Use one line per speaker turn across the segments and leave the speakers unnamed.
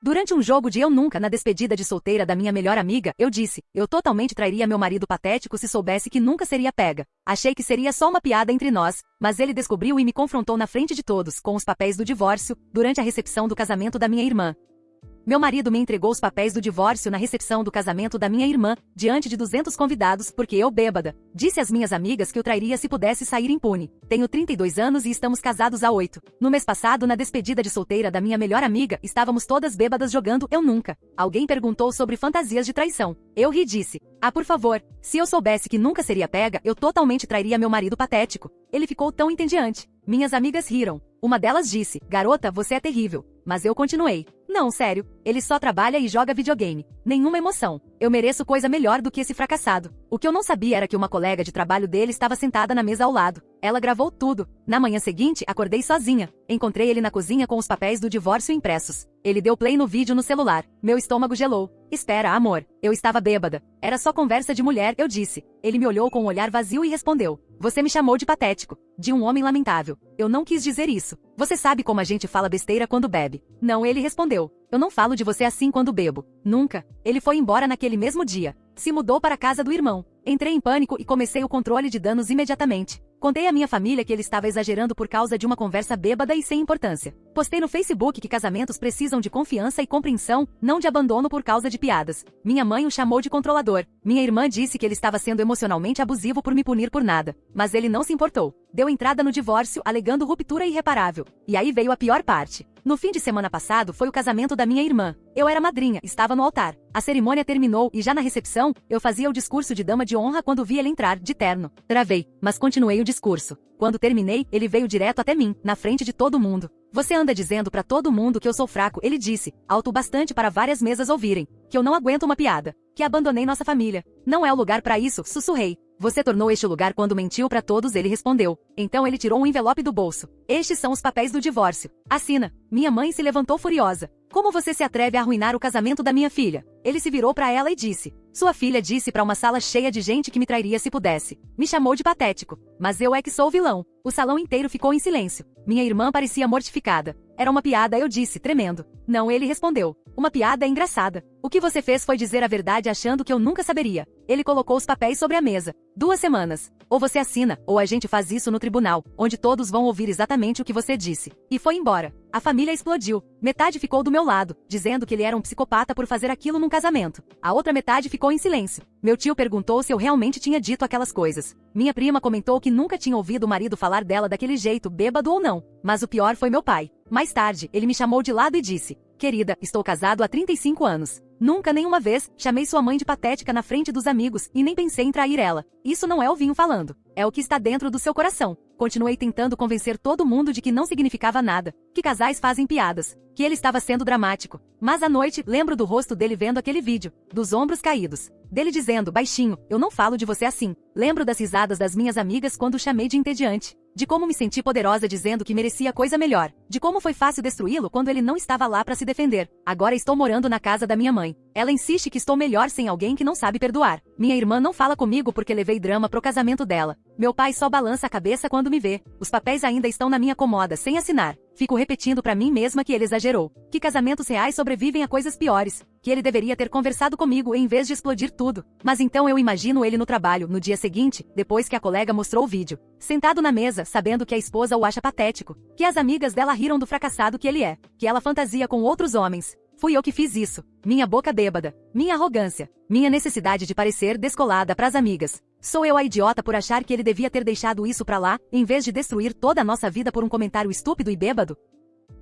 Durante um jogo de Eu Nunca na despedida de solteira da minha melhor amiga, eu disse, eu totalmente trairia meu marido patético se soubesse que nunca seria pega. Achei que seria só uma piada entre nós, mas ele descobriu e me confrontou na frente de todos, com os papéis do divórcio, durante a recepção do casamento da minha irmã. Meu marido me entregou os papéis do divórcio na recepção do casamento da minha irmã, diante de 200 convidados, porque eu, bêbada, disse às minhas amigas que eu trairia se pudesse sair impune. Tenho 32 anos e estamos casados há 8. No mês passado, na despedida de solteira da minha melhor amiga, estávamos todas bêbadas jogando Eu Nunca. Alguém perguntou sobre fantasias de traição. Eu ri e disse, por favor, se eu soubesse que nunca seria pega, eu totalmente trairia meu marido patético. Ele ficou tão entediante. Minhas amigas riram. Uma delas disse, garota, você é terrível. Mas eu continuei. Não, sério, ele só trabalha e joga videogame. Nenhuma emoção. Eu mereço coisa melhor do que esse fracassado. O que eu não sabia era que uma colega de trabalho dele estava sentada na mesa ao lado. Ela gravou tudo. Na manhã seguinte, acordei sozinha. Encontrei ele na cozinha com os papéis do divórcio impressos. Ele deu play no vídeo no celular. Meu estômago gelou. Espera, amor. Eu estava bêbada. Era só conversa de mulher, eu disse. Ele me olhou com um olhar vazio e respondeu. Você me chamou de patético. De um homem lamentável. Eu não quis dizer isso. Você sabe como a gente fala besteira quando bebe. Não, ele respondeu. Eu não falo de você assim quando bebo. Nunca. Ele foi embora naquele mesmo dia. Se mudou para a casa do irmão. Entrei em pânico e comecei o controle de danos imediatamente. Contei à minha família que ele estava exagerando por causa de uma conversa bêbada e sem importância. Postei no Facebook que casamentos precisam de confiança e compreensão, não de abandono por causa de piadas. Minha mãe o chamou de controlador. Minha irmã disse que ele estava sendo emocionalmente abusivo por me punir por nada. Mas ele não se importou. Deu entrada no divórcio, alegando ruptura irreparável. E aí veio a pior parte. No fim de semana passado foi o casamento da minha irmã. Eu era madrinha, estava no altar. A cerimônia terminou e já na recepção, eu fazia o discurso de dama de honra quando vi ele entrar, de terno. Travei, mas continuei o discurso. Quando terminei, ele veio direto até mim, na frente de todo mundo. Você anda dizendo pra todo mundo que eu sou fraco, ele disse, alto bastante para várias mesas ouvirem, que eu não aguento uma piada, que abandonei nossa família. Não é o lugar pra isso, sussurrei. Você tornou este lugar quando mentiu pra todos, ele respondeu. Então ele tirou um envelope do bolso. Estes são os papéis do divórcio. Assina. Minha mãe se levantou furiosa. Como você se atreve a arruinar o casamento da minha filha? Ele se virou pra ela e disse. Sua filha disse pra uma sala cheia de gente que me trairia se pudesse. Me chamou de patético. Mas eu é que sou o vilão. O salão inteiro ficou em silêncio. Minha irmã parecia mortificada. Era uma piada, eu disse, tremendo. Não, ele respondeu. Uma piada engraçada. O que você fez foi dizer a verdade achando que eu nunca saberia. Ele colocou os papéis sobre a mesa. 2 semanas. Ou você assina, ou a gente faz isso no tribunal, onde todos vão ouvir exatamente o que você disse. E foi embora. A família explodiu. Metade ficou do meu lado, dizendo que ele era um psicopata por fazer aquilo num casamento. A outra metade ficou em silêncio. Meu tio perguntou se eu realmente tinha dito aquelas coisas. Minha prima comentou que nunca tinha ouvido o marido falar dela daquele jeito, bêbado ou não. Mas o pior foi meu pai. Mais tarde, ele me chamou de lado e disse. Querida, estou casado há 35 anos. Nunca nenhuma vez chamei sua mãe de patética na frente dos amigos e nem pensei em trair ela. Isso não é o vinho falando. É o que está dentro do seu coração. Continuei tentando convencer todo mundo de que não significava nada, que casais fazem piadas, que ele estava sendo dramático. Mas à noite, lembro do rosto dele vendo aquele vídeo, dos ombros caídos, dele dizendo, baixinho, eu não falo de você assim. Lembro das risadas das minhas amigas quando o chamei de entediante, de como me senti poderosa dizendo que merecia coisa melhor, de como foi fácil destruí-lo quando ele não estava lá para se defender. Agora estou morando na casa da minha mãe. Ela insiste que estou melhor sem alguém que não sabe perdoar. Minha irmã não fala comigo porque levei drama pro casamento dela. Meu pai só balança a cabeça quando me vê. Os papéis ainda estão na minha cômoda sem assinar. Fico repetindo pra mim mesma que ele exagerou. Que casamentos reais sobrevivem a coisas piores. Que ele deveria ter conversado comigo em vez de explodir tudo. Mas então eu imagino ele no trabalho, no dia seguinte, depois que a colega mostrou o vídeo. Sentado na mesa, sabendo que a esposa o acha patético. Que as amigas dela riram do fracassado que ele é. Que ela fantasia com outros homens. Fui eu que fiz isso. Minha boca bêbada. Minha arrogância. Minha necessidade de parecer descolada pras amigas. Sou eu a idiota por achar que ele devia ter deixado isso pra lá, em vez de destruir toda a nossa vida por um comentário estúpido e bêbado?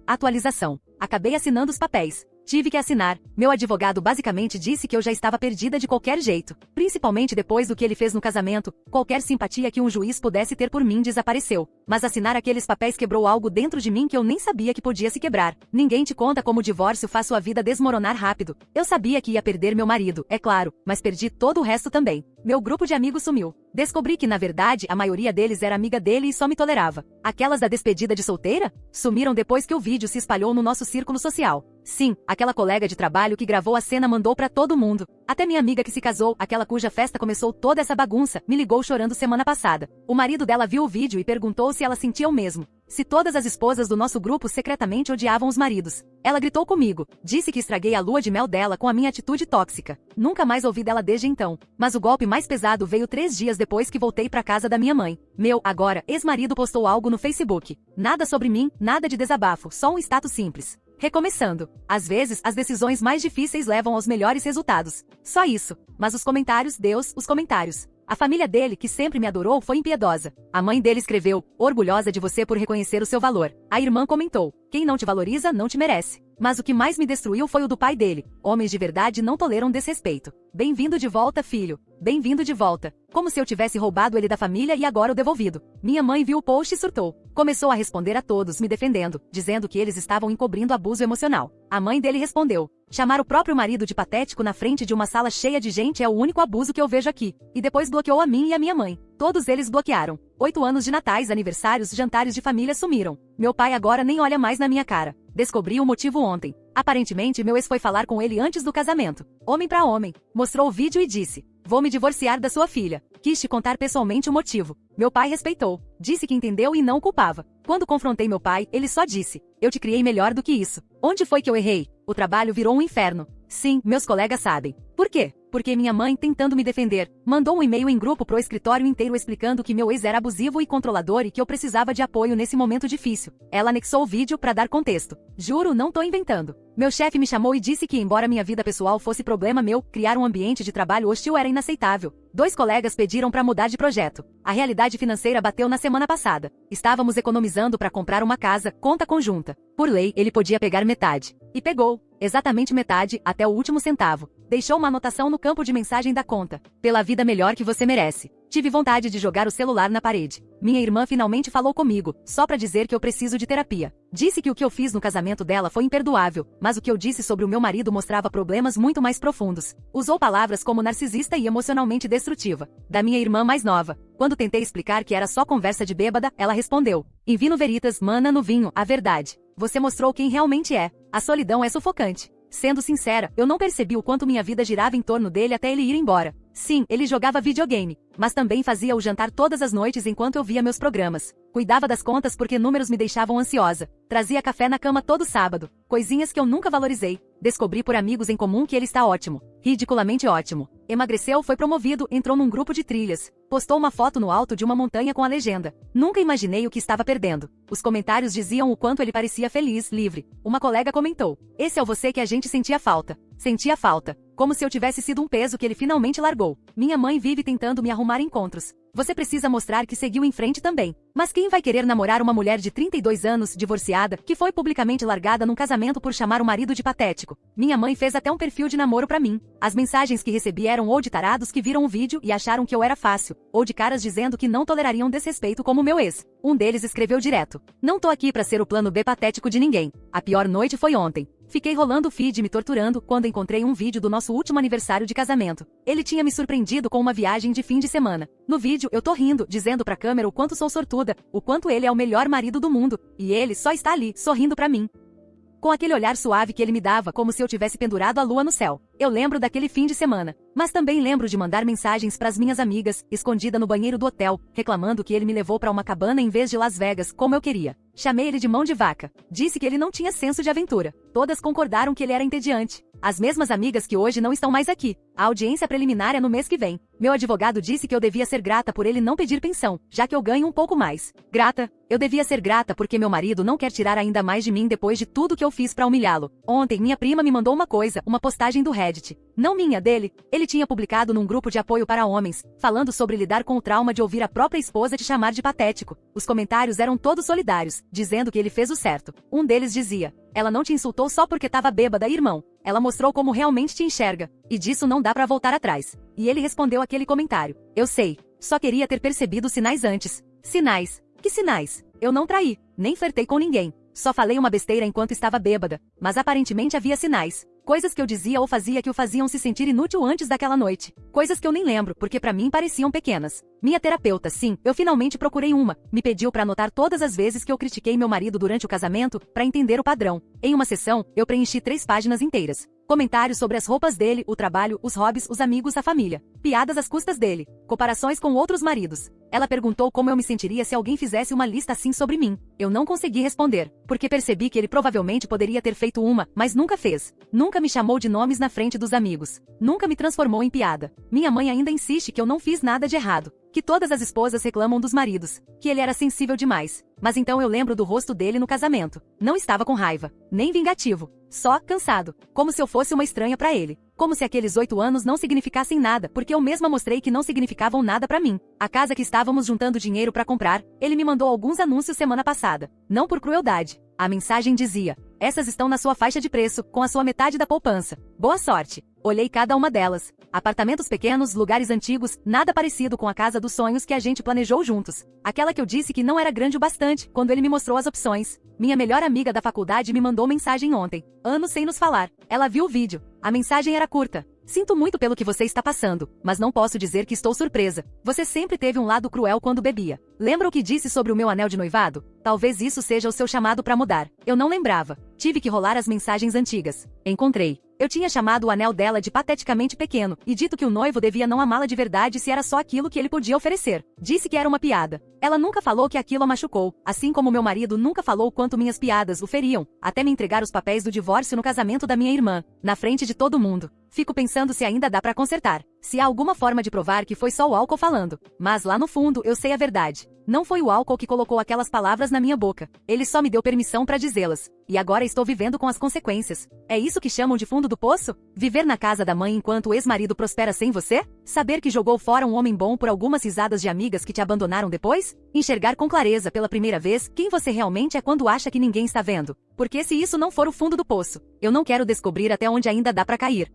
Atualização. Acabei assinando os papéis. Tive que assinar. Meu advogado basicamente disse que eu já estava perdida de qualquer jeito. Principalmente depois do que ele fez no casamento, qualquer simpatia que um juiz pudesse ter por mim desapareceu. Mas assinar aqueles papéis quebrou algo dentro de mim que eu nem sabia que podia se quebrar. Ninguém te conta como o divórcio faz sua vida desmoronar rápido. Eu sabia que ia perder meu marido, é claro, mas perdi todo o resto também. Meu grupo de amigos sumiu. Descobri que, na verdade, a maioria deles era amiga dele e só me tolerava. Aquelas da despedida de solteira? Sumiram depois que o vídeo se espalhou no nosso círculo social. Sim, aquela colega de trabalho que gravou a cena mandou pra todo mundo. Até minha amiga que se casou, aquela cuja festa começou toda essa bagunça, me ligou chorando semana passada. O marido dela viu o vídeo e perguntou se ela sentia o mesmo. Se todas as esposas do nosso grupo secretamente odiavam os maridos. Ela gritou comigo, disse que estraguei a lua de mel dela com a minha atitude tóxica. Nunca mais ouvi dela desde então. Mas o golpe mais pesado veio 3 dias depois que voltei pra casa da minha mãe. Meu, agora, ex-marido postou algo no Facebook. Nada sobre mim, nada de desabafo, só um status simples. Recomeçando. Às vezes, as decisões mais difíceis levam aos melhores resultados. Só isso. Mas os comentários, Deus, os comentários. A família dele, que sempre me adorou, foi impiedosa. A mãe dele escreveu, orgulhosa de você por reconhecer o seu valor. A irmã comentou, quem não te valoriza, não te merece. Mas o que mais me destruiu foi o do pai dele. Homens de verdade não toleram desrespeito. Bem-vindo de volta, filho. Bem-vindo de volta. Como se eu tivesse roubado ele da família e agora o devolvido. Minha mãe viu o post e surtou. Começou a responder a todos, me defendendo, dizendo que eles estavam encobrindo abuso emocional. A mãe dele respondeu, chamar o próprio marido de patético na frente de uma sala cheia de gente é o único abuso que eu vejo aqui. E depois bloqueou a mim e a minha mãe. Todos eles bloquearam. 8 anos de natais, aniversários, jantares de família sumiram. Meu pai agora nem olha mais na minha cara. Descobri o motivo ontem. Aparentemente, meu ex foi falar com ele antes do casamento. Homem pra homem. Mostrou o vídeo e disse, vou me divorciar da sua filha. Quis te contar pessoalmente o motivo. Meu pai respeitou. Disse que entendeu e não culpava. Quando confrontei meu pai, ele só disse, eu te criei melhor do que isso. Onde foi que eu errei? O trabalho virou um inferno. Sim, meus colegas sabem. Por quê? Porque minha mãe, tentando me defender, mandou um e-mail em grupo pro escritório inteiro explicando que meu ex era abusivo e controlador e que eu precisava de apoio nesse momento difícil. Ela anexou o vídeo pra dar contexto. Juro, não tô inventando. Meu chefe me chamou e disse que, embora minha vida pessoal fosse problema meu, criar um ambiente de trabalho hostil era inaceitável. 2 colegas pediram pra mudar de projeto. A realidade financeira bateu na semana passada. Estávamos economizando pra comprar uma casa, conta conjunta. Por lei, ele podia pegar metade. E pegou. Exatamente metade, até o último centavo. Deixou uma anotação no campo de mensagem da conta. Pela vida melhor que você merece. Tive vontade de jogar o celular na parede. Minha irmã finalmente falou comigo, só pra dizer que eu preciso de terapia. Disse que o que eu fiz no casamento dela foi imperdoável, mas o que eu disse sobre o meu marido mostrava problemas muito mais profundos. Usou palavras como narcisista e emocionalmente destrutiva. Da minha irmã mais nova. Quando tentei explicar que era só conversa de bêbada, ela respondeu, em vino veritas, mana no vinho, a verdade. Você mostrou quem realmente é. A solidão é sufocante. Sendo sincera, eu não percebi o quanto minha vida girava em torno dele até ele ir embora. Sim, ele jogava videogame, mas também fazia o jantar todas as noites enquanto eu via meus programas. Cuidava das contas porque números me deixavam ansiosa. Trazia café na cama todo sábado. Coisinhas que eu nunca valorizei. Descobri por amigos em comum que ele está ótimo. Ridiculamente ótimo. Emagreceu, foi promovido, entrou num grupo de trilhas. Postou uma foto no alto de uma montanha com a legenda. Nunca imaginei o que estava perdendo. Os comentários diziam o quanto ele parecia feliz, livre. Uma colega comentou, esse é o você que a gente sentia falta. Sentia falta. Como se eu tivesse sido um peso que ele finalmente largou. Minha mãe vive tentando me arrumar encontros. Você precisa mostrar que seguiu em frente também. Mas quem vai querer namorar uma mulher de 32 anos, divorciada, que foi publicamente largada num casamento por chamar o marido de patético? Minha mãe fez até um perfil de namoro pra mim. As mensagens que recebi eram ou de tarados que viram o vídeo e acharam que eu era fácil, ou de caras dizendo que não tolerariam desrespeito como meu ex. Um deles escreveu direto, não tô aqui pra ser o plano B patético de ninguém. A pior noite foi ontem. Fiquei rolando o feed me torturando quando encontrei um vídeo do nosso último aniversário de casamento. Ele tinha me surpreendido com uma viagem de fim de semana. No vídeo, eu tô rindo, dizendo pra câmera o quanto sou sortuda, o quanto ele é o melhor marido do mundo. E ele só está ali, sorrindo pra mim. Com aquele olhar suave que ele me dava como se eu tivesse pendurado a lua no céu. Eu lembro daquele fim de semana. Mas também lembro de mandar mensagens pras minhas amigas, escondida no banheiro do hotel, reclamando que ele me levou pra uma cabana em vez de Las Vegas, como eu queria. Chamei ele de mão de vaca. Disse que ele não tinha senso de aventura. Todas concordaram que ele era entediante. As mesmas amigas que hoje não estão mais aqui. A audiência preliminar é no mês que vem. Meu advogado disse que eu devia ser grata por ele não pedir pensão, já que eu ganho um pouco mais. Grata? Eu devia ser grata porque meu marido não quer tirar ainda mais de mim depois de tudo que eu fiz pra humilhá-lo. Ontem minha prima me mandou uma coisa, uma postagem do Reddit. Não minha, dele. Ele tinha publicado num grupo de apoio para homens, falando sobre lidar com o trauma de ouvir a própria esposa te chamar de patético. Os comentários eram todos solidários, dizendo que ele fez o certo. Um deles dizia, ela não te insultou só porque tava bêbada, irmão. Ela mostrou como realmente te enxerga. E disso não dá pra voltar atrás. E ele respondeu aquele comentário. Eu sei. Só queria ter percebido os sinais antes. Sinais? Que sinais? Eu não traí. Nem flertei com ninguém. Só falei uma besteira enquanto estava bêbada. Mas aparentemente havia sinais. Coisas que eu dizia ou fazia que o faziam se sentir inútil antes daquela noite. Coisas que eu nem lembro, porque pra mim pareciam pequenas. Minha terapeuta, sim, eu finalmente procurei uma. Me pediu pra anotar todas as vezes que eu critiquei meu marido durante o casamento, pra entender o padrão. Em uma sessão, eu preenchi 3 páginas inteiras. Comentários sobre as roupas dele, o trabalho, os hobbies, os amigos, a família. Piadas às custas dele. Comparações com outros maridos. Ela perguntou como eu me sentiria se alguém fizesse uma lista assim sobre mim. Eu não consegui responder, porque percebi que ele provavelmente poderia ter feito uma, mas nunca fez. Nunca me chamou de nomes na frente dos amigos. Nunca me transformou em piada. Minha mãe ainda insiste que eu não fiz nada de errado. Que todas as esposas reclamam dos maridos. Que ele era sensível demais. Mas então eu lembro do rosto dele no casamento. Não estava com raiva, nem vingativo. Só cansado. Como se eu fosse uma estranha pra ele. Como se aqueles 8 anos não significassem nada, porque eu mesma mostrei que não significavam nada pra mim. A casa que estávamos juntando dinheiro pra comprar, ele me mandou alguns anúncios semana passada. Não por crueldade. A mensagem dizia: essas estão na sua faixa de preço, com a sua metade da poupança. Boa sorte. Olhei cada uma delas. Apartamentos pequenos, lugares antigos, nada parecido com a casa dos sonhos que a gente planejou juntos. Aquela que eu disse que não era grande o bastante, quando ele me mostrou as opções. Minha melhor amiga da faculdade me mandou mensagem ontem. Anos sem nos falar. Ela viu o vídeo. A mensagem era curta. Sinto muito pelo que você está passando, mas não posso dizer que estou surpresa. Você sempre teve um lado cruel quando bebia. Lembra o que disse sobre o meu anel de noivado? Talvez isso seja o seu chamado para mudar. Eu não lembrava. Tive que rolar as mensagens antigas. Encontrei. Eu tinha chamado o anel dela de pateticamente pequeno e dito que o noivo devia não amá-la de verdade se era só aquilo que ele podia oferecer. Disse que era uma piada. Ela nunca falou que aquilo a machucou, assim como meu marido nunca falou quanto minhas piadas o feriam, até me entregar os papéis do divórcio no casamento da minha irmã, na frente de todo mundo. Fico pensando se ainda dá pra consertar, se há alguma forma de provar que foi só o álcool falando. Mas lá no fundo, eu sei a verdade. Não foi o álcool que colocou aquelas palavras na minha boca. Ele só me deu permissão pra dizê-las. E agora estou vivendo com as consequências. É isso que chamam de fundo do poço? Viver na casa da mãe enquanto o ex-marido prospera sem você? Saber que jogou fora um homem bom por algumas risadas de amigas que te abandonaram depois? Enxergar com clareza pela primeira vez quem você realmente é quando acha que ninguém está vendo. Porque se isso não for o fundo do poço, eu não quero descobrir até onde ainda dá pra cair.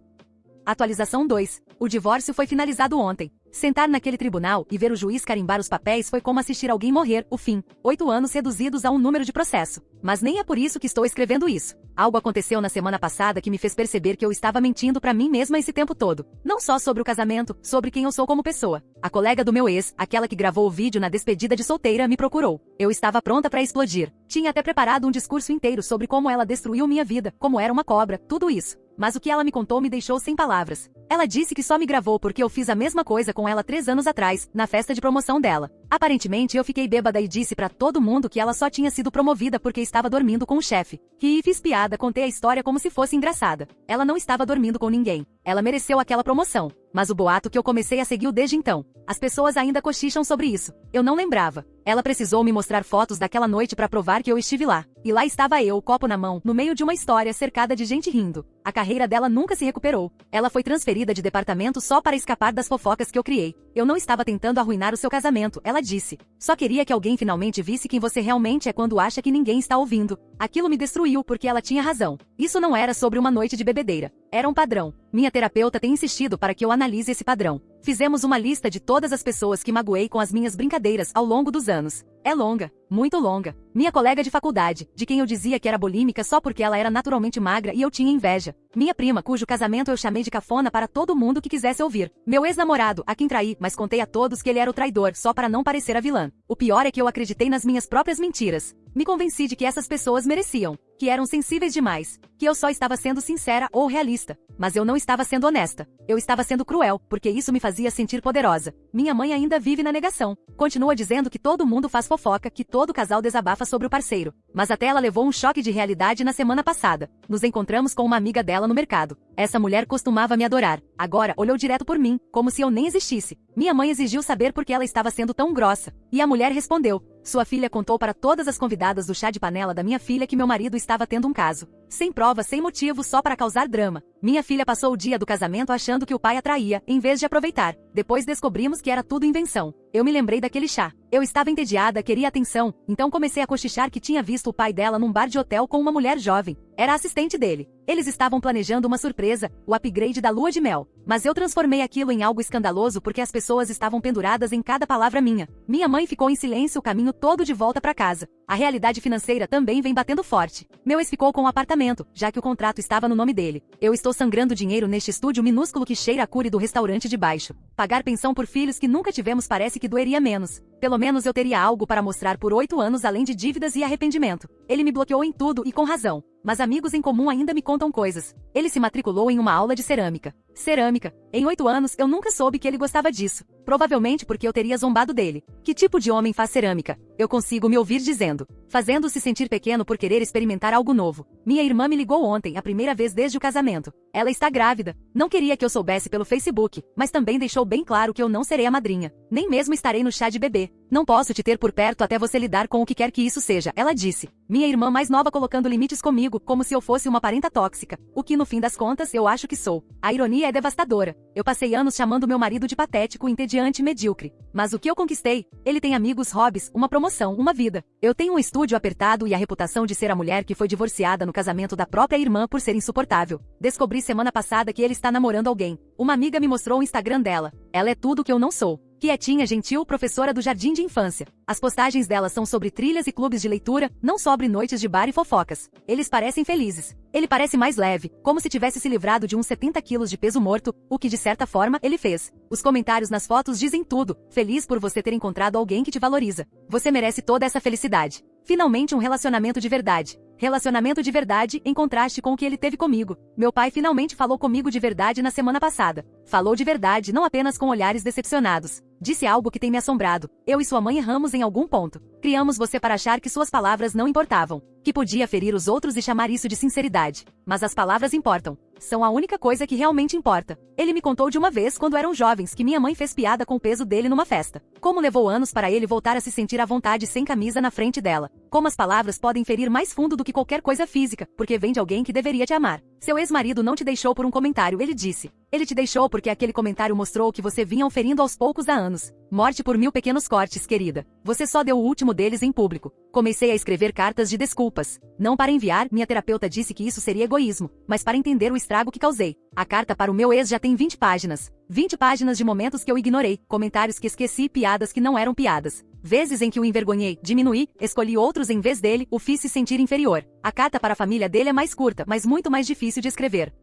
Atualização 2. O divórcio foi finalizado ontem. Sentar naquele tribunal e ver o juiz carimbar os papéis foi como assistir alguém morrer, o fim. 8 anos reduzidos a um número de processo. Mas nem é por isso que estou escrevendo isso. Algo aconteceu na semana passada que me fez perceber que eu estava mentindo pra mim mesma esse tempo todo. Não só sobre o casamento, sobre quem eu sou como pessoa. A colega do meu ex, aquela que gravou o vídeo na despedida de solteira, me procurou. Eu estava pronta pra explodir. Tinha até preparado um discurso inteiro sobre como ela destruiu minha vida, como era uma cobra, tudo isso. Mas o que ela me contou me deixou sem palavras. Ela disse que só me gravou porque eu fiz a mesma coisa com ela 3 anos atrás, na festa de promoção dela. Aparentemente eu fiquei bêbada e disse pra todo mundo que ela só tinha sido promovida porque estava dormindo com o chefe. Ri e fiz piada, contei a história como se fosse engraçada. Ela não estava dormindo com ninguém. Ela mereceu aquela promoção. Mas o boato que eu comecei a seguir desde então. As pessoas ainda cochicham sobre isso. Eu não lembrava. Ela precisou me mostrar fotos daquela noite pra provar que eu estive lá. E lá estava eu, copo na mão, no meio de uma história cercada de gente rindo. A carreira dela nunca se recuperou. Ela foi transferida de departamento só para escapar das fofocas que eu criei. Eu não estava tentando arruinar o seu casamento, ela disse. Só queria que alguém finalmente visse quem você realmente é quando acha que ninguém está ouvindo. Aquilo me destruiu porque ela tinha razão. Isso não era sobre uma noite de bebedeira. Era um padrão. Minha terapeuta tem insistido para que eu analise esse padrão. Fizemos uma lista de todas as pessoas que magoei com as minhas brincadeiras ao longo dos anos. É longa, muito longa. Minha colega de faculdade, de quem eu dizia que era bulímica só porque ela era naturalmente magra e eu tinha inveja. Minha prima, cujo casamento eu chamei de cafona para todo mundo que quisesse ouvir. Meu ex-namorado, a quem traí, mas contei a todos que ele era o traidor só para não parecer a vilã. O pior é que eu acreditei nas minhas próprias mentiras. Me convenci de que essas pessoas mereciam, que eram sensíveis demais, que eu só estava sendo sincera ou realista. Mas eu não estava sendo honesta. Eu estava sendo cruel, porque isso me fazia sentir poderosa. Minha mãe ainda vive na negação. Continua dizendo que todo mundo faz fofoca, que todo casal desabafa sobre o parceiro. Mas até ela levou um choque de realidade na semana passada. Nos encontramos com uma amiga dela no mercado. Essa mulher costumava me adorar. Agora olhou direto por mim, como se eu nem existisse. Minha mãe exigiu saber por que ela estava sendo tão grossa. E a mulher respondeu. Sua filha contou para todas as convidadas do chá de panela da minha filha que meu marido estava tendo um caso. Sem prova, sem motivo, só para causar drama. Minha filha passou o dia do casamento achando que o pai a traía, em vez de aproveitar. Depois descobrimos que era tudo invenção. Eu me lembrei daquele chá. Eu estava entediada, queria atenção, então comecei a cochichar que tinha visto o pai dela num bar de hotel com uma mulher jovem. Era assistente dele. Eles estavam planejando uma surpresa, o upgrade da lua de mel. Mas eu transformei aquilo em algo escandaloso porque as pessoas estavam penduradas em cada palavra minha. Minha mãe ficou em silêncio o caminho todo de volta para casa. A realidade financeira também vem batendo forte. Meu ex ficou com o apartamento, já que o contrato estava no nome dele. Eu estou sangrando dinheiro neste estúdio minúsculo que cheira a cure do restaurante de baixo. Pagar pensão por filhos que nunca tivemos parece que doeria menos. Pelo menos eu teria algo para mostrar por 8 anos além de dívidas e arrependimento. Ele me bloqueou em tudo e com razão. Mas amigos em comum ainda me contam coisas. Ele se matriculou em uma aula de cerâmica. Cerâmica. Em 8 anos eu nunca soube que ele gostava disso. Provavelmente porque eu teria zombado dele. Que tipo de homem faz cerâmica? Eu consigo me ouvir dizendo. Fazendo-se sentir pequeno por querer experimentar algo novo. Minha irmã me ligou ontem, a primeira vez desde o casamento. Ela está grávida. Não queria que eu soubesse pelo Facebook, mas também deixou bem claro que eu não serei a madrinha. Nem mesmo estarei no chá de bebê. Não posso te ter por perto até você lidar com o que quer que isso seja, ela disse. Minha irmã mais nova colocando limites comigo, como se eu fosse uma parenta tóxica. O que no fim das contas eu acho que sou. A ironia é devastadora. Eu passei anos chamando meu marido de patético, entediante e medíocre. Mas o que eu conquistei? Ele tem amigos, hobbies, uma promoção, uma vida. Eu tenho um estúdio apertado e a reputação de ser a mulher que foi divorciada no casamento da própria irmã por ser insuportável. Descobri semana passada que ele está namorando alguém. Uma amiga me mostrou o Instagram dela. Ela é tudo que eu não sou. Quietinha, gentil, professora do jardim de infância. As postagens dela são sobre trilhas e clubes de leitura, não sobre noites de bar e fofocas. Eles parecem felizes. Ele parece mais leve, como se tivesse se livrado de uns 70 quilos de peso morto, o que de certa forma ele fez. Os comentários nas fotos dizem tudo. Feliz por você ter encontrado alguém que te valoriza. Você merece toda essa felicidade. Finalmente um relacionamento de verdade. Relacionamento de verdade em contraste com o que ele teve comigo. Meu pai finalmente falou comigo de verdade na semana passada. Falou de verdade, não apenas com olhares decepcionados. Disse algo que tem me assombrado. Eu e sua mãe erramos em algum ponto. Criamos você para achar que suas palavras não importavam. Que podia ferir os outros e chamar isso de sinceridade. Mas as palavras importam. São a única coisa que realmente importa. Ele me contou de uma vez, quando eram jovens, que minha mãe fez piada com o peso dele numa festa. Como levou anos para ele voltar a se sentir à vontade sem camisa na frente dela. Como as palavras podem ferir mais fundo do que qualquer coisa física, porque vem de alguém que deveria te amar. Seu ex-marido não te deixou por um comentário, ele disse. Ele te deixou porque aquele comentário mostrou que você vinha oferindo aos poucos há anos. Morte por 1000 pequenos cortes, querida. Você só deu o último deles em público. Comecei a escrever cartas de desculpas. Não para enviar, minha terapeuta disse que isso seria egoísmo, mas para entender o estrago que causei. A carta para o meu ex já tem 20 páginas. 20 páginas de momentos que eu ignorei, comentários que esqueci, piadas que não eram piadas. Vezes em que o envergonhei, diminuí, escolhi outros em vez dele, o fiz se sentir inferior. A carta para a família dele é mais curta, mas muito mais difícil de escrever.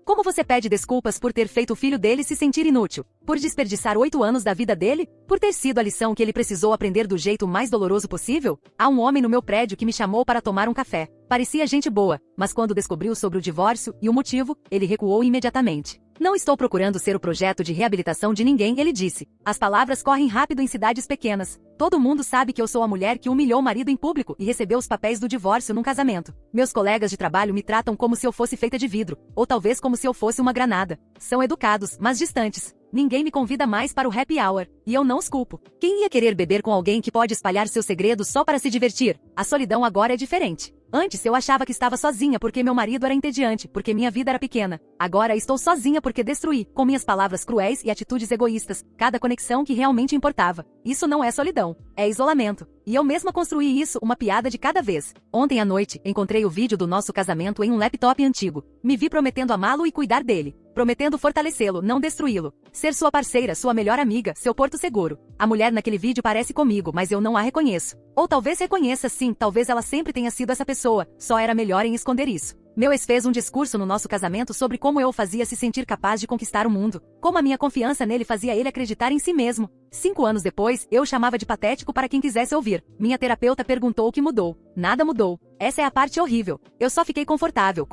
Como você pede desculpas por ter feito o filho dele se sentir inútil? Por desperdiçar 8 anos da vida dele? Por ter sido a lição que ele precisou aprender do jeito mais doloroso possível? Há um homem no meu prédio que me chamou para tomar um café. Parecia gente boa, mas quando descobriu sobre o divórcio e o motivo, ele recuou imediatamente. Não estou procurando ser o projeto de reabilitação de ninguém, ele disse. As palavras correm rápido em cidades pequenas. Todo mundo sabe que eu sou a mulher que humilhou o marido em público e recebeu os papéis do divórcio num casamento. Meus colegas de trabalho me tratam como se eu fosse feita de vidro, ou talvez como se eu fosse uma granada. São educados, mas distantes. Ninguém me convida mais para o happy hour, e eu não os culpo. Quem ia querer beber com alguém que pode espalhar seus segredos só para se divertir? A solidão agora é diferente. Antes eu achava que estava sozinha porque meu marido era entediante, porque minha vida era pequena. Agora estou sozinha porque destruí, com minhas palavras cruéis e atitudes egoístas, cada conexão que realmente importava. Isso não é solidão, é isolamento. E eu mesma construí isso, uma piada de cada vez. Ontem à noite, encontrei o vídeo do nosso casamento em um laptop antigo. Me vi prometendo amá-lo e cuidar dele. Prometendo fortalecê-lo, não destruí-lo. Ser sua parceira, sua melhor amiga, seu porto seguro. A mulher naquele vídeo parece comigo, mas eu não a reconheço. Ou talvez reconheça sim, talvez ela sempre tenha sido essa pessoa, só era melhor em esconder isso. Meu ex fez um discurso no nosso casamento sobre como eu o fazia se sentir capaz de conquistar o mundo. Como a minha confiança nele fazia ele acreditar em si mesmo. 5 anos depois, eu o chamava de patético para quem quisesse ouvir. Minha terapeuta perguntou o que mudou. Nada mudou. Essa é a parte horrível. Eu só fiquei confortável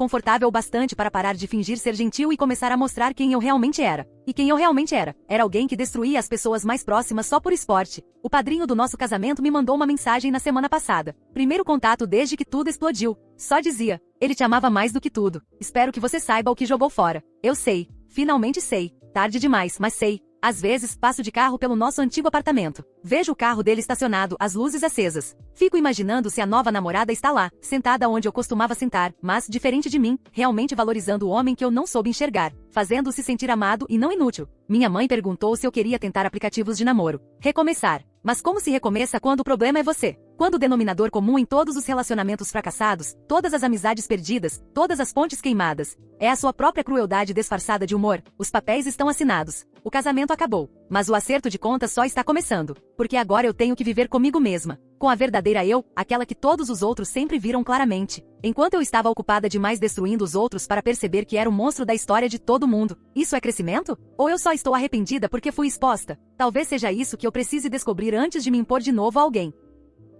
o bastante para parar de fingir ser gentil e começar a mostrar quem eu realmente era. E quem eu realmente era alguém que destruía as pessoas mais próximas só por esporte. O padrinho do nosso casamento me mandou uma mensagem na semana passada. Primeiro contato desde que tudo explodiu. Só dizia: ele te amava mais do que tudo. Espero que você saiba o que jogou fora. Eu sei. Finalmente sei. Tarde demais, mas sei. Às vezes, passo de carro pelo nosso antigo apartamento. Vejo o carro dele estacionado, as luzes acesas. Fico imaginando se a nova namorada está lá, sentada onde eu costumava sentar, mas, diferente de mim, realmente valorizando o homem que eu não soube enxergar, fazendo-se sentir amado e não inútil. Minha mãe perguntou se eu queria tentar aplicativos de namoro. Recomeçar. Mas como se recomeça quando o problema é você? Quando o denominador comum em todos os relacionamentos fracassados, todas as amizades perdidas, todas as pontes queimadas, é a sua própria crueldade disfarçada de humor, os papéis estão assinados. O casamento acabou, mas o acerto de contas só está começando, porque agora eu tenho que viver comigo mesma, com a verdadeira eu, aquela que todos os outros sempre viram claramente. Enquanto eu estava ocupada demais destruindo os outros para perceber que era o monstro da história de todo mundo. Isso é crescimento? Ou eu só estou arrependida porque fui exposta? Talvez seja isso que eu precise descobrir antes de me impor de novo a alguém.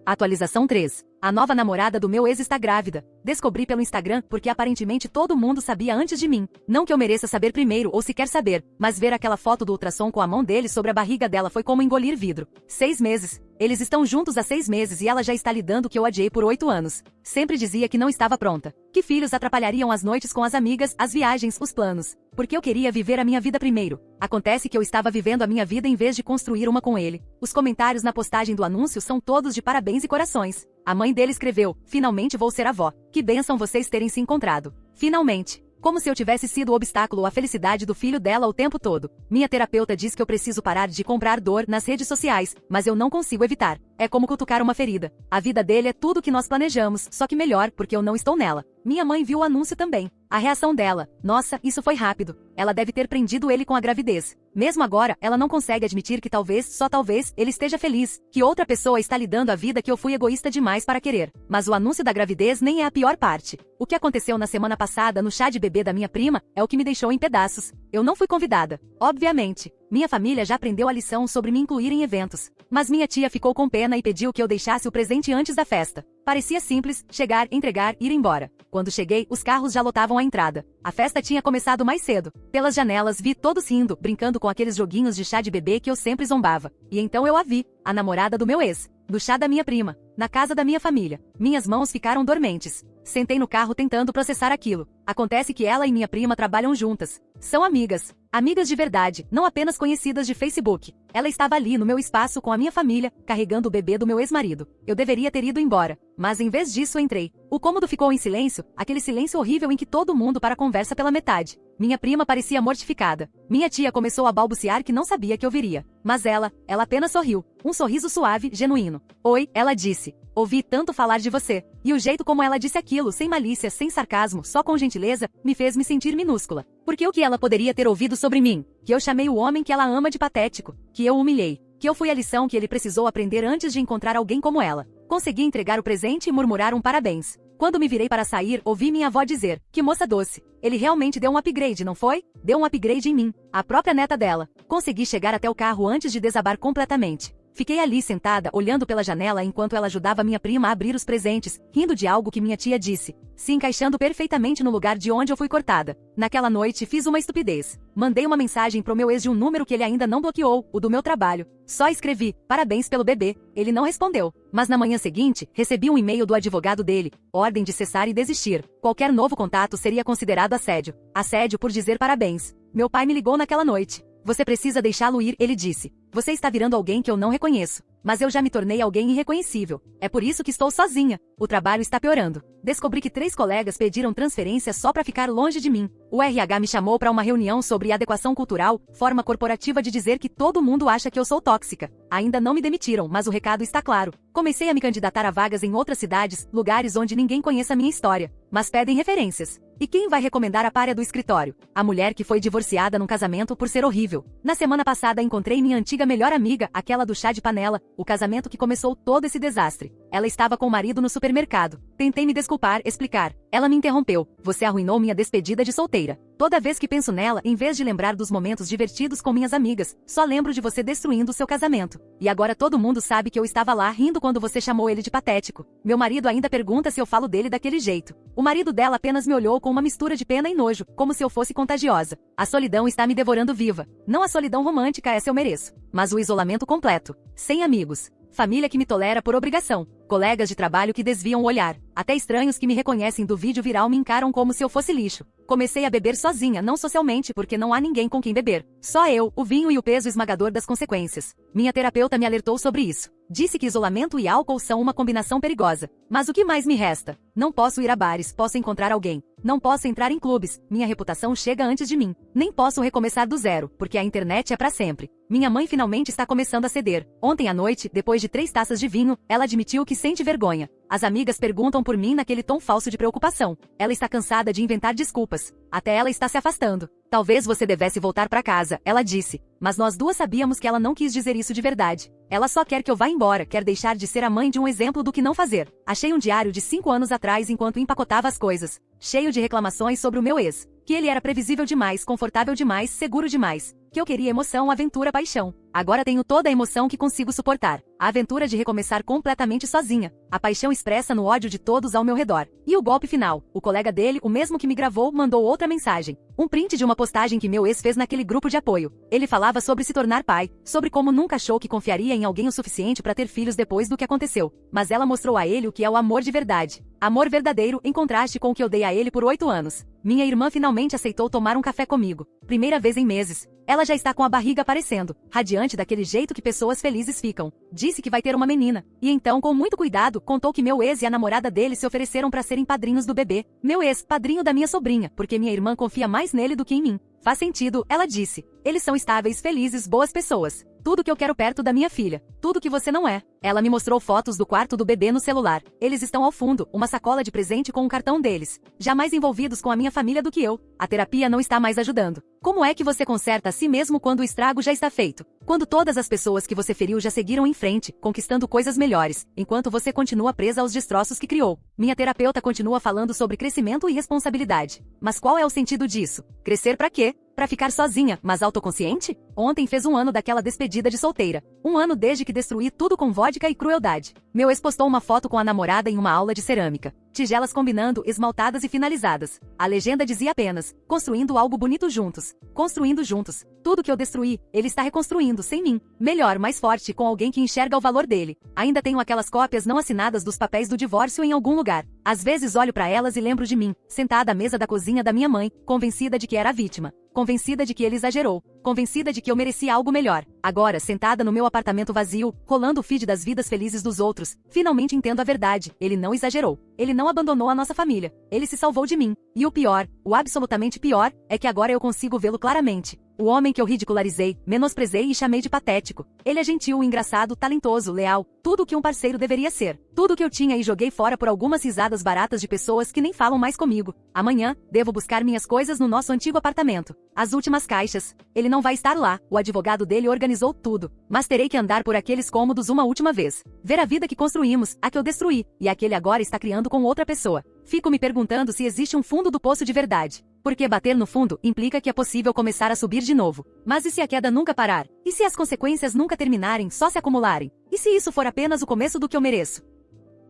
Atualização 3. A nova namorada do meu ex está grávida. Descobri pelo Instagram porque aparentemente todo mundo sabia antes de mim. Não que eu mereça saber primeiro ou sequer saber, mas ver aquela foto do ultrassom com a mão dele sobre a barriga dela foi como engolir vidro. 6 meses. Eles estão juntos há 6 meses e ela já está lidando que eu adiei por 8 anos. Sempre dizia que não estava pronta. Que filhos atrapalhariam as noites com as amigas, as viagens, os planos. Porque eu queria viver a minha vida primeiro. Acontece que eu estava vivendo a minha vida em vez de construir uma com ele. Os comentários na postagem do anúncio são todos de parabéns e corações. A mãe dele escreveu: finalmente vou ser avó. Que bênção vocês terem se encontrado. Finalmente. Como se eu tivesse sido o obstáculo à felicidade do filho dela o tempo todo. Minha terapeuta diz que eu preciso parar de comprar dor nas redes sociais, mas eu não consigo evitar. É como cutucar uma ferida. A vida dele é tudo o que nós planejamos, só que melhor, porque eu não estou nela. Minha mãe viu o anúncio também. A reação dela: nossa, isso foi rápido. Ela deve ter prendido ele com a gravidez. Mesmo agora, ela não consegue admitir que talvez, só talvez, ele esteja feliz, que outra pessoa está lhe dando a vida que eu fui egoísta demais para querer. Mas o anúncio da gravidez nem é a pior parte. O que aconteceu na semana passada no chá de bebê da minha prima é o que me deixou em pedaços. Eu não fui convidada. Obviamente. Minha família já aprendeu a lição sobre me incluir em eventos. Mas minha tia ficou com pena e pediu que eu deixasse o presente antes da festa. Parecia simples, chegar, entregar, ir embora. Quando cheguei, os carros já lotavam a entrada. A festa tinha começado mais cedo. Pelas janelas vi todos rindo, brincando com aqueles joguinhos de chá de bebê que eu sempre zombava. E então eu a vi, a namorada do meu ex, do chá da minha prima, na casa da minha família. Minhas mãos ficaram dormentes. Sentei no carro tentando processar aquilo. Acontece que ela e minha prima trabalham juntas. São amigas. Amigas de verdade, não apenas conhecidas de Facebook. Ela estava ali no meu espaço com a minha família, carregando o bebê do meu ex-marido. Eu deveria ter ido embora, mas em vez disso entrei. O cômodo ficou em silêncio, aquele silêncio horrível em que todo mundo para a conversa pela metade. Minha prima parecia mortificada. Minha tia começou a balbuciar que não sabia que eu viria. Mas ela apenas sorriu. Um sorriso suave, genuíno. Oi, ela disse. Ouvi tanto falar de você. E o jeito como ela disse aquilo, sem malícia, sem sarcasmo, só com gentileza, me fez me sentir minúscula. Porque o que ela poderia ter ouvido sobre mim? Que eu chamei o homem que ela ama de patético. Que eu o humilhei. Que eu fui a lição que ele precisou aprender antes de encontrar alguém como ela. Consegui entregar o presente e murmurar um parabéns. Quando me virei para sair, ouvi minha avó dizer: que moça doce. Ele realmente deu um upgrade, não foi? Deu um upgrade em mim. A própria neta dela. Consegui chegar até o carro antes de desabar completamente. Fiquei ali sentada, olhando pela janela enquanto ela ajudava minha prima a abrir os presentes, rindo de algo que minha tia disse, se encaixando perfeitamente no lugar de onde eu fui cortada. Naquela noite fiz uma estupidez. Mandei uma mensagem pro meu ex de um número que ele ainda não bloqueou, o do meu trabalho. Só escrevi: parabéns pelo bebê. Ele não respondeu. Mas na manhã seguinte, recebi um e-mail do advogado dele, ordem de cessar e desistir. Qualquer novo contato seria considerado assédio. Assédio por dizer parabéns. Meu pai me ligou naquela noite. Você precisa deixá-lo ir, ele disse. Você está virando alguém que eu não reconheço. Mas eu já me tornei alguém irreconhecível. É por isso que estou sozinha. O trabalho está piorando. Descobri que 3 colegas pediram transferência só para ficar longe de mim. O RH me chamou para uma reunião sobre adequação cultural, forma corporativa de dizer que todo mundo acha que eu sou tóxica. Ainda não me demitiram, mas o recado está claro. Comecei a me candidatar a vagas em outras cidades, lugares onde ninguém conheça a minha história. Mas pedem referências. E quem vai recomendar a párea do escritório? A mulher que foi divorciada num casamento por ser horrível. Na semana passada encontrei minha antiga melhor amiga, aquela do chá de panela, o casamento que começou todo esse desastre. Ela estava com o marido no supermercado. Tentei me desculpar, explicar. Ela me interrompeu. Você arruinou minha despedida de solteira. Toda vez que penso nela, em vez de lembrar dos momentos divertidos com minhas amigas, só lembro de você destruindo seu casamento. E agora todo mundo sabe que eu estava lá rindo quando você chamou ele de patético. Meu marido ainda pergunta se eu falo dele daquele jeito. O marido dela apenas me olhou com uma mistura de pena e nojo, como se eu fosse contagiosa. A solidão está me devorando viva. Não a solidão romântica, essa eu mereço. Mas o isolamento completo. Sem amigos. Família que me tolera por obrigação. Colegas de trabalho que desviam o olhar. Até estranhos que me reconhecem do vídeo viral me encaram como se eu fosse lixo. Comecei a beber sozinha, não socialmente, porque não há ninguém com quem beber. Só eu, o vinho e o peso esmagador das consequências. Minha terapeuta me alertou sobre isso. Disse que isolamento e álcool são uma combinação perigosa. Mas o que mais me resta? Não posso ir a bares, posso encontrar alguém. Não posso entrar em clubes, minha reputação chega antes de mim. Nem posso recomeçar do zero, porque a internet é pra sempre. Minha mãe finalmente está começando a ceder. Ontem à noite, depois de 3 taças de vinho, ela admitiu que sente vergonha. As amigas perguntam por mim naquele tom falso de preocupação. Ela está cansada de inventar desculpas. Até ela está se afastando. Talvez você devesse voltar pra casa, ela disse. Mas nós duas sabíamos que ela não quis dizer isso de verdade. Ela só quer que eu vá embora, quer deixar de ser a mãe de um exemplo do que não fazer. Achei um diário de 5 anos atrás enquanto empacotava as coisas. Cheio de reclamações sobre o meu ex. Que ele era previsível demais, confortável demais, seguro demais. Que eu queria emoção, aventura, paixão. Agora tenho toda a emoção que consigo suportar. A aventura de recomeçar completamente sozinha. A paixão expressa no ódio de todos ao meu redor. E o golpe final. O colega dele, o mesmo que me gravou, mandou outra mensagem. Um print de uma postagem que meu ex fez naquele grupo de apoio. Ele falava sobre se tornar pai, sobre como nunca achou que confiaria em alguém o suficiente para ter filhos depois do que aconteceu. Mas ela mostrou a ele o que é o amor de verdade. Amor verdadeiro, em contraste com o que eu dei a ele por 8 anos. Minha irmã finalmente aceitou tomar um café comigo. Primeira vez em meses. Ela já está com a barriga aparecendo, radiante daquele jeito que pessoas felizes ficam. Disse que vai ter uma menina. E então, com muito cuidado, contou que meu ex e a namorada dele se ofereceram para serem padrinhos do bebê. Meu ex, padrinho da minha sobrinha, porque minha irmã confia mais nele do que em mim. Faz sentido, ela disse. Eles são estáveis, felizes, boas pessoas. Tudo que eu quero perto da minha filha. Tudo que você não é. Ela me mostrou fotos do quarto do bebê no celular. Eles estão ao fundo, uma sacola de presente com um cartão deles. Já mais envolvidos com a minha família do que eu. A terapia não está mais ajudando. Como é que você conserta a si mesmo quando o estrago já está feito? Quando todas as pessoas que você feriu já seguiram em frente, conquistando coisas melhores, enquanto você continua presa aos destroços que criou. Minha terapeuta continua falando sobre crescimento e responsabilidade. Mas qual é o sentido disso? Crescer pra quê? Pra ficar sozinha, mas autoconsciente? Ontem fez 1 ano daquela despedida de solteira. 1 ano desde que destruí tudo com vodka e crueldade. Meu ex postou uma foto com a namorada em uma aula de cerâmica. Tigelas combinando, esmaltadas e finalizadas. A legenda dizia apenas, construindo algo bonito juntos. Construindo juntos. Tudo que eu destruí, ele está reconstruindo, sem mim. Melhor, mais forte, com alguém que enxerga o valor dele. Ainda tenho aquelas cópias não assinadas dos papéis do divórcio em algum lugar. Às vezes olho para elas e lembro de mim, sentada à mesa da cozinha da minha mãe, convencida de que era a vítima. Convencida de que ele exagerou. Convencida de que eu merecia algo melhor. Agora, sentada no meu apartamento vazio, rolando o feed das vidas felizes dos outros, finalmente entendo a verdade. Ele não exagerou. Ele não abandonou a nossa família. Ele se salvou de mim. E o pior, o absolutamente pior, é que agora eu consigo vê-lo claramente. O homem que eu ridicularizei, menosprezei e chamei de patético. Ele é gentil, engraçado, talentoso, leal, tudo o que um parceiro deveria ser. Tudo o que eu tinha e joguei fora por algumas risadas baratas de pessoas que nem falam mais comigo. Amanhã, devo buscar minhas coisas no nosso antigo apartamento. As últimas caixas. Ele não vai estar lá, o advogado dele organizou tudo. Mas terei que andar por aqueles cômodos uma última vez. Ver a vida que construímos, a que eu destruí, e a que ele agora está criando com outra pessoa. Fico me perguntando se existe um fundo do poço de verdade. Porque bater no fundo implica que é possível começar a subir de novo. Mas e se a queda nunca parar? E se as consequências nunca terminarem, só se acumularem? E se isso for apenas o começo do que eu mereço?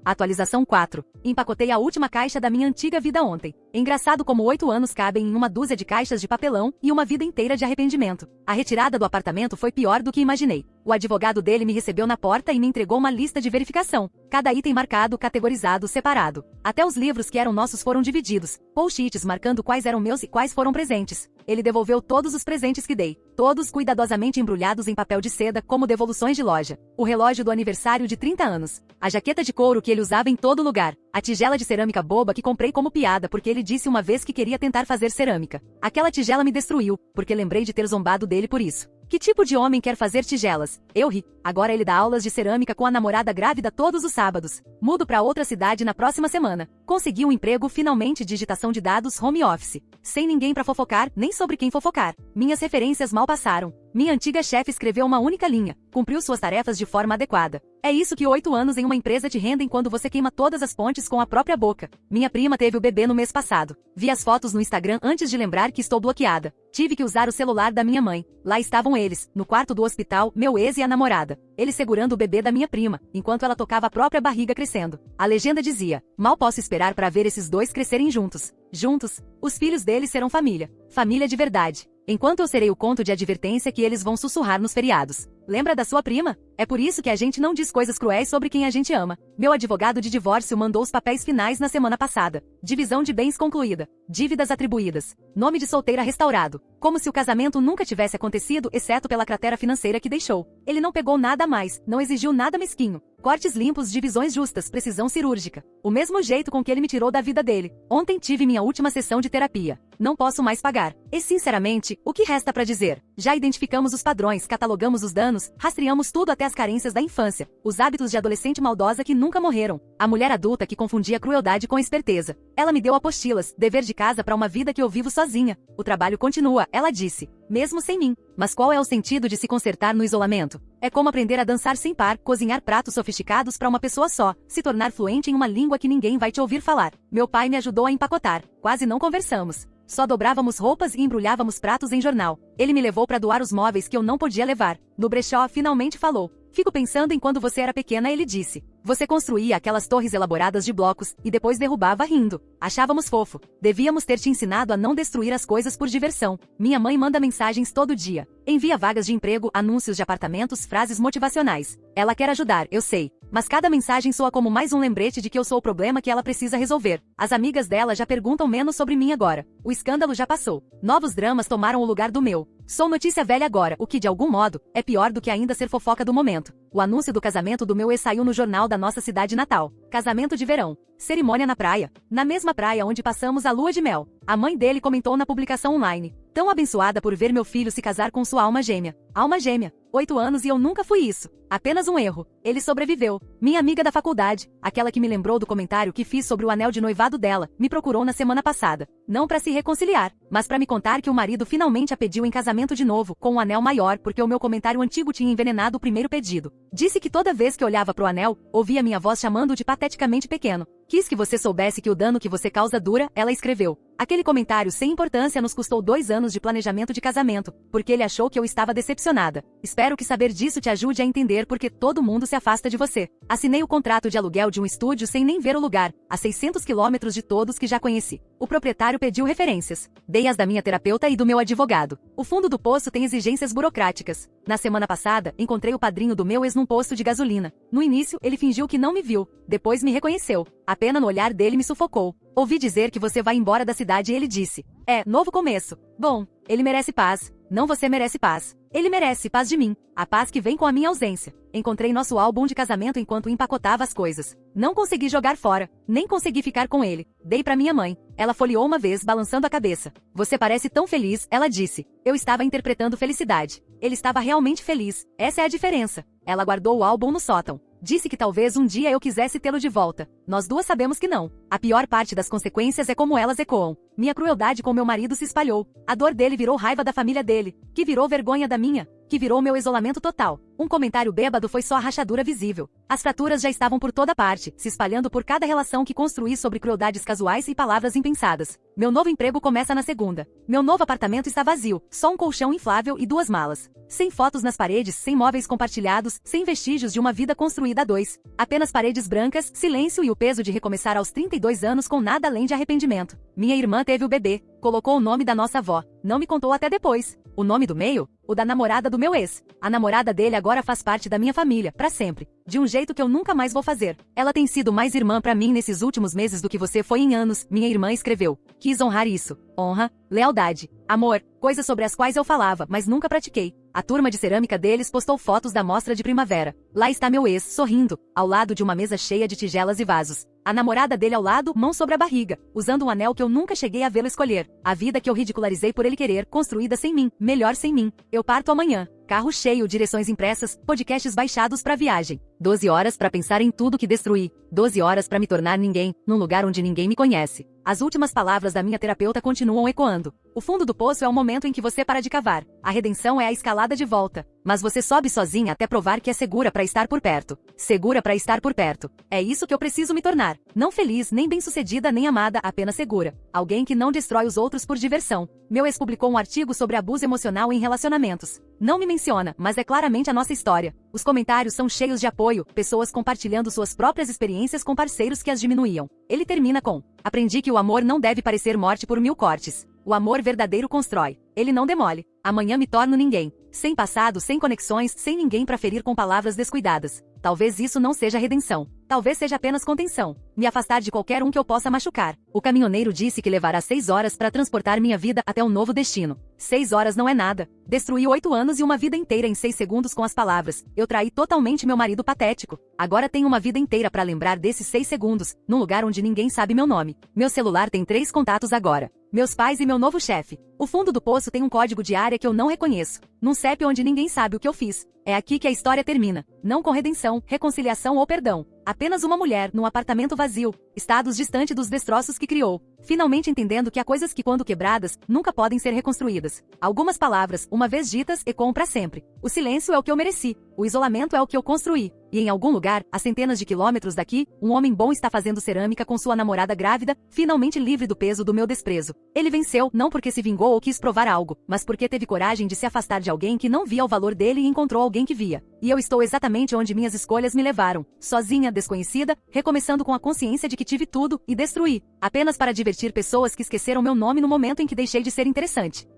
Atualização 4. Empacotei a última caixa da minha antiga vida ontem. Engraçado como 8 anos cabem em uma dúzia de caixas de papelão e uma vida inteira de arrependimento. A retirada do apartamento foi pior do que imaginei. O advogado dele me recebeu na porta e me entregou uma lista de verificação. Cada item marcado, categorizado, separado. Até os livros que eram nossos foram divididos. Post-its marcando quais eram meus e quais foram presentes. Ele devolveu todos os presentes que dei. Todos cuidadosamente embrulhados em papel de seda como devoluções de loja. O relógio do aniversário de 30 anos. A jaqueta de couro que ele usava em todo lugar. A tigela de cerâmica boba que comprei como piada porque ele disse uma vez que queria tentar fazer cerâmica. Aquela tigela me destruiu, porque lembrei de ter zombado dele por isso. Que tipo de homem quer fazer tigelas? Eu ri. Agora ele dá aulas de cerâmica com a namorada grávida todos os sábados. Mudo para outra cidade na próxima semana. Consegui um emprego finalmente, digitação de dados home office. Sem ninguém para fofocar, nem sobre quem fofocar. Minhas referências mal passaram. Minha antiga chefe escreveu uma única linha. Cumpriu suas tarefas de forma adequada. É isso que 8 anos em uma empresa te rendem quando você queima todas as pontes com a própria boca. Minha prima teve o bebê no mês passado. Vi as fotos no Instagram antes de lembrar que estou bloqueada. Tive que usar o celular da minha mãe. Lá estavam eles, no quarto do hospital, meu ex e a namorada. Ele segurando o bebê da minha prima, enquanto ela tocava a própria barriga crescendo. A legenda dizia, mal posso esperar para ver esses dois crescerem juntos. Juntos, os filhos deles serão família. Família de verdade. Enquanto eu serei o conto de advertência que eles vão sussurrar nos feriados. Lembra da sua prima? É por isso que a gente não diz coisas cruéis sobre quem a gente ama. Meu advogado de divórcio mandou os papéis finais na semana passada. Divisão de bens concluída. Dívidas atribuídas. Nome de solteira restaurado. Como se o casamento nunca tivesse acontecido, exceto pela cratera financeira que deixou. Ele não pegou nada a mais, não exigiu nada mesquinho. Cortes limpos, divisões justas, precisão cirúrgica. O mesmo jeito com que ele me tirou da vida dele. Ontem tive minha última sessão de terapia. Não posso mais pagar. E sinceramente, o que resta pra dizer? Já identificamos os padrões, catalogamos os danos, rastreamos tudo até as carências da infância. Os hábitos de adolescente maldosa que nunca morreram. A mulher adulta que confundia crueldade com esperteza. Ela me deu apostilas, dever de casa pra uma vida que eu vivo sozinha. O trabalho continua, ela disse. Mesmo sem mim. Mas qual é o sentido de se consertar no isolamento? É como aprender a dançar sem par, cozinhar pratos sofisticados para uma pessoa só, se tornar fluente em uma língua que ninguém vai te ouvir falar. Meu pai me ajudou a empacotar. Quase não conversamos. Só dobrávamos roupas e embrulhávamos pratos em jornal. Ele me levou para doar os móveis que eu não podia levar. No brechó finalmente falou. Fico pensando em quando você era pequena, ele disse. Você construía aquelas torres elaboradas de blocos e depois derrubava rindo. Achávamos fofo. Devíamos ter te ensinado a não destruir as coisas por diversão. Minha mãe manda mensagens todo dia. Envia vagas de emprego, anúncios de apartamentos, frases motivacionais. Ela quer ajudar, eu sei. Mas cada mensagem soa como mais um lembrete de que eu sou o problema que ela precisa resolver. As amigas dela já perguntam menos sobre mim agora. O escândalo já passou. Novos dramas tomaram o lugar do meu. Sou notícia velha agora, o que de algum modo é pior do que ainda ser fofoca do momento. O anúncio do casamento do meu ex saiu no jornal da nossa cidade natal. Casamento de verão. Cerimônia na praia. Na mesma praia onde passamos a lua de mel. A mãe dele comentou na publicação online. Tão abençoada por ver meu filho se casar com sua alma gêmea. Alma gêmea. 8 anos e eu nunca fui isso. Apenas um erro. Ele sobreviveu. Minha amiga da faculdade, aquela que me lembrou do comentário que fiz sobre o anel de noivado dela, me procurou na semana passada. Não para se reconciliar, mas para me contar que o marido finalmente a pediu em casamento de novo, com um anel maior, porque o meu comentário antigo tinha envenenado o primeiro pedido. Disse que toda vez que olhava pro anel, ouvia minha voz chamando-o de pateticamente pequeno. Quis que você soubesse que o dano que você causa dura, ela escreveu. Aquele comentário sem importância nos custou 2 anos de planejamento de casamento, porque ele achou que eu estava decepcionada. Espero que saber disso te ajude a entender porque todo mundo se afasta de você. Assinei o contrato de aluguel de um estúdio sem nem ver o lugar, a 600 quilômetros de todos que já conheci. O proprietário pediu referências. Dei as da minha terapeuta e do meu advogado. O fundo do poço tem exigências burocráticas. Na semana passada, encontrei o padrinho do meu ex num posto de gasolina. No início, ele fingiu que não me viu. Depois me reconheceu. A pena no olhar dele me sufocou. Ouvi dizer que você vai embora da cidade e ele disse. É, novo começo. Bom, ele merece paz. Não você merece paz. Ele merece paz de mim. A paz que vem com a minha ausência. Encontrei nosso álbum de casamento enquanto empacotava as coisas. Não consegui jogar fora. Nem consegui ficar com ele. Dei pra minha mãe. Ela folheou uma vez, balançando a cabeça. Você parece tão feliz, ela disse. Eu estava interpretando felicidade. Ele estava realmente feliz. Essa é a diferença. Ela guardou o álbum no sótão. Disse que talvez um dia eu quisesse tê-lo de volta. Nós duas sabemos que não. A pior parte das consequências é como elas ecoam. Minha crueldade com meu marido se espalhou. A dor dele virou raiva da família dele, que virou vergonha da minha, que virou meu isolamento total. Um comentário bêbado foi só a rachadura visível. As fraturas já estavam por toda parte, se espalhando por cada relação que construí sobre crueldades casuais e palavras impensadas. Meu novo emprego começa na segunda. Meu novo apartamento está vazio, só um colchão inflável e 2 malas. Sem fotos nas paredes, sem móveis compartilhados, sem vestígios de uma vida construída a 2. Apenas paredes brancas, silêncio e o peso de recomeçar aos 32 anos com nada além de arrependimento. Minha irmã teve o bebê. Colocou o nome da nossa avó. Não me contou até depois. O nome do meio? O da namorada do meu ex. A namorada dele agora faz parte da minha família, pra sempre. De um jeito que eu nunca mais vou fazer. Ela tem sido mais irmã pra mim nesses últimos meses do que você foi em anos, minha irmã escreveu. Quis honrar isso. Honra, lealdade, amor, coisas sobre as quais eu falava, mas nunca pratiquei. A turma de cerâmica deles postou fotos da mostra de primavera. Lá está meu ex, sorrindo, ao lado de uma mesa cheia de tigelas e vasos. A namorada dele ao lado, mão sobre a barriga, usando um anel que eu nunca cheguei a vê-lo escolher. A vida que eu ridicularizei por ele querer, construída sem mim, melhor sem mim. Eu parto amanhã. Carro cheio, direções impressas, podcasts baixados pra viagem. 12 horas pra pensar em tudo que destruí. 12 horas pra me tornar ninguém, num lugar onde ninguém me conhece. As últimas palavras da minha terapeuta continuam ecoando. O fundo do poço é o momento em que você para de cavar. A redenção é a escalada de volta. Mas você sobe sozinha até provar que é segura pra estar por perto. Segura pra estar por perto. É isso que eu preciso me tornar. Não feliz, nem bem-sucedida, nem amada, apenas segura. Alguém que não destrói os outros por diversão. Meu ex publicou um artigo sobre abuso emocional em relacionamentos. Não me menciona, mas é claramente a nossa história. Os comentários são cheios de apoio, pessoas compartilhando suas próprias experiências com parceiros que as diminuíam. Ele termina com: aprendi que o amor não deve parecer morte por 1000 cortes. O amor verdadeiro constrói. Ele não demole. Amanhã me torno ninguém. Sem passado, sem conexões, sem ninguém para ferir com palavras descuidadas. Talvez isso não seja redenção. Talvez seja apenas contenção. Me afastar de qualquer um que eu possa machucar. O caminhoneiro disse que levará 6 horas para transportar minha vida até um novo destino. 6 horas não é nada. Destruí 8 anos e uma vida inteira em 6 segundos com as palavras. Eu traí totalmente meu marido patético. Agora tenho uma vida inteira para lembrar desses 6 segundos, num lugar onde ninguém sabe meu nome. Meu celular tem 3 contatos agora. Meus pais e meu novo chefe. O fundo do poço tem um código de área que eu não reconheço. Num CEP onde ninguém sabe o que eu fiz. É aqui que a história termina. Não com redenção, reconciliação ou perdão. Apenas uma mulher, num apartamento vazio, estados distante dos destroços que criou. Finalmente entendendo que há coisas que, quando quebradas, nunca podem ser reconstruídas. Algumas palavras, uma vez ditas, ecoam para sempre. O silêncio é o que eu mereci. O isolamento é o que eu construí. E em algum lugar, a centenas de quilômetros daqui, um homem bom está fazendo cerâmica com sua namorada grávida, finalmente livre do peso do meu desprezo. Ele venceu, não porque se vingou ou quis provar algo, mas porque teve coragem de se afastar de alguém que não via o valor dele e encontrou alguém que via. E eu estou exatamente onde minhas escolhas me levaram. Sozinha, desconhecida, recomeçando com a consciência de que tive tudo e destruí. Apenas para divertir pessoas que esqueceram meu nome no momento em que deixei de ser interessante.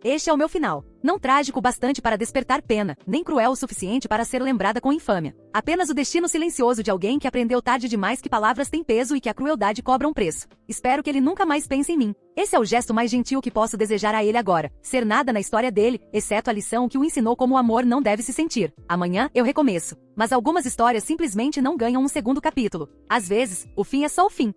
Este é o meu final. Não trágico o bastante para despertar pena, nem cruel o suficiente para ser lembrada com infâmia. Apenas o destino silencioso de alguém que aprendeu tarde demais que palavras têm peso e que a crueldade cobra um preço. Espero que ele nunca mais pense em mim. Esse é o gesto mais gentil que posso desejar a ele agora. Ser nada na história dele, exceto a lição que o ensinou como o amor não deve se sentir. Amanhã, eu recomeço. Mas algumas histórias simplesmente não ganham um segundo capítulo. Às vezes, o fim é só o fim.